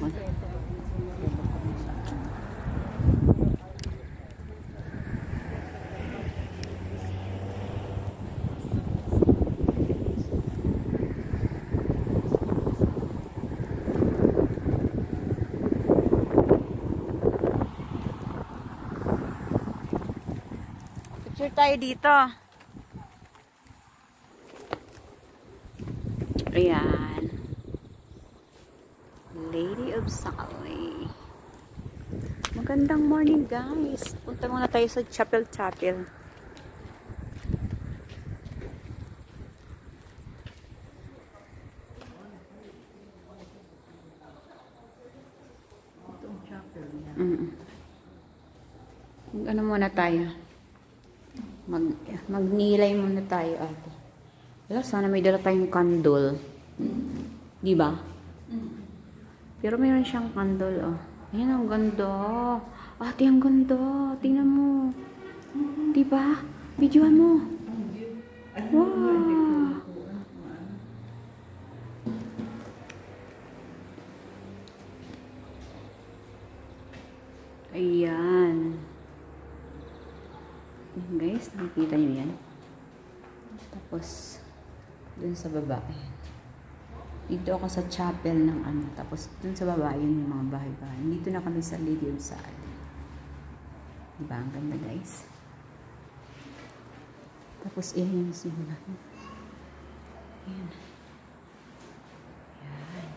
Picture tayo dito. Ayan. Lady of Sally. Magandang morning, guys. Punta muna tayo sa Chapel. Ano muna tayo? Magnilay muna tayo, ate. Wala, sana may dala tayong candle. Di ba? Pero mayroon siyang candle, oh. Ayan, ang ganda. Ate, ang ganda. Tingnan mo. Di ba? Videoan mo. Wow. Ayan. Guys, nakikita nyo yan. Tapos, dun sa baba, ayan. Dito ako sa chapel ng ano. Tapos, dun sa baba, yun yung mga bahay-bahay. Dito na kami sa Lady of Sally. Diba? Ang ganda, guys. Tapos, ayan yung simula. Ayan. Ayan.